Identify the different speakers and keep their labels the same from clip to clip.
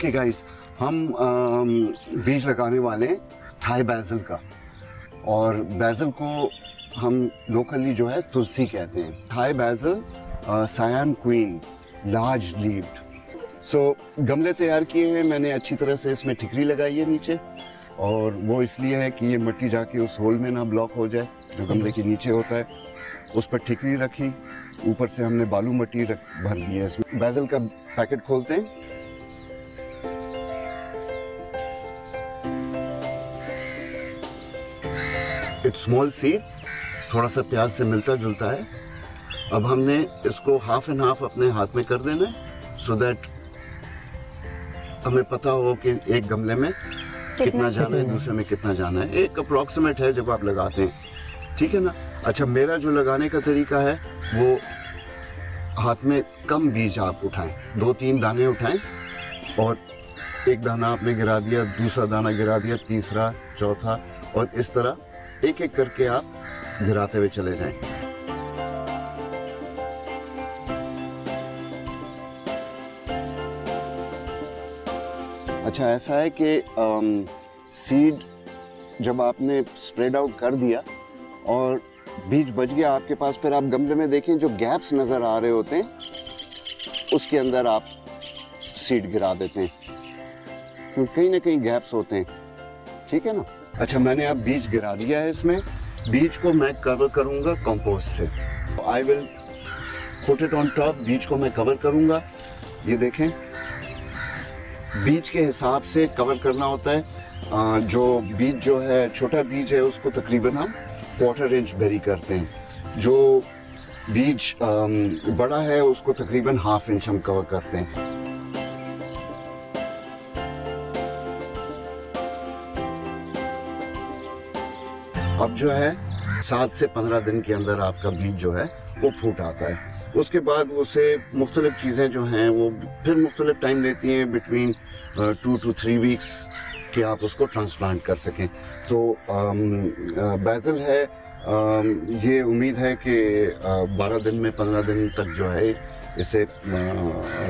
Speaker 1: Okay guys, हम बीज लगाने वाले हैं थाई बैसिल का, और बैसिल को हम लोकली जो है तुलसी कहते हैं। Thai basil Siam queen large leaved. So गमले तैयार किए हैं मैंने, अच्छी तरह से इसमें ठिकरी लगाई है नीचे, और वो इसलिए है कि ये मिट्टी जाके उस होल में ना ब्लॉक हो जाए जो गमले के नीचे होता है। उस पर ठिकरी रखी, ऊपर से हमने बालू मिट्टी भर दी है इसमें। बैसिल का पैकेट खोलते हैं। इट्स स्मॉल सीड, थोड़ा सा प्याज से मिलता जुलता है। अब हमने इसको हाफ एंड हाफ अपने हाथ में कर देना है, सो दैट हमें पता हो कि एक गमले में कितना जाना है, दूसरे में कितना जाना है। एक अप्रोक्सीमेट है जब आप लगाते हैं, ठीक है ना। अच्छा, मेरा जो लगाने का तरीका है वो हाथ में कम बीज आप उठाएं, 2-3 दाने उठाएं, और एक दाना आपने गिरा दिया, दूसरा दाना गिरा दिया, तीसरा, चौथा, और इस तरह एक एक करके आप गिराते हुए चले जाएं। अच्छा, ऐसा है कि सीड जब आपने स्प्रेड आउट कर दिया और बीज बच गया आपके पास, फिर आप गमले में देखें जो गैप्स नज़र आ रहे होते हैं उसके अंदर आप सीड गिरा देते हैं, क्योंकि कहीं ना कहीं गैप्स होते हैं, ठीक है ना। अच्छा, मैंने अब बीज गिरा दिया है इसमें। बीज को मैं कवर करूँगा कंपोस्ट से। I will put it on top. बीज को मैं कवर करूँगा, ये देखें, बीज के हिसाब से कवर करना होता है। जो बीज जो है, छोटा बीज है, उसको तकरीबन हम 1/4 इंच बेरी करते हैं। जो बीज बड़ा है उसको तकरीबन 1/2 इंच हम कवर करते हैं। अब जो है 7 से 15 दिन के अंदर आपका बीज जो है वो फूट आता है। उसके बाद उसे मुख्तलिफ चीज़ें जो हैं वो फिर मुख्तलिफ टाइम लेती हैं, बिटवीन 2 to 3 वीक्स कि आप उसको ट्रांसप्लांट कर सकें। तो बैसिल है, ये उम्मीद है कि 12 दिन में 15 दिन तक जो है इसे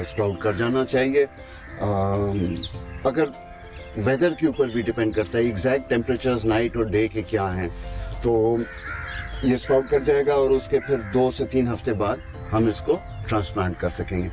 Speaker 1: स्प्राउट कर जाना चाहिए। अगर वेदर के ऊपर भी डिपेंड करता है, एग्जैक्ट टेम्परेचर्स नाइट और डे के क्या हैं, तो ये स्प्राउट कर जाएगा और उसके फिर 2 से 3 हफ्ते बाद हम इसको ट्रांसप्लांट कर सकेंगे।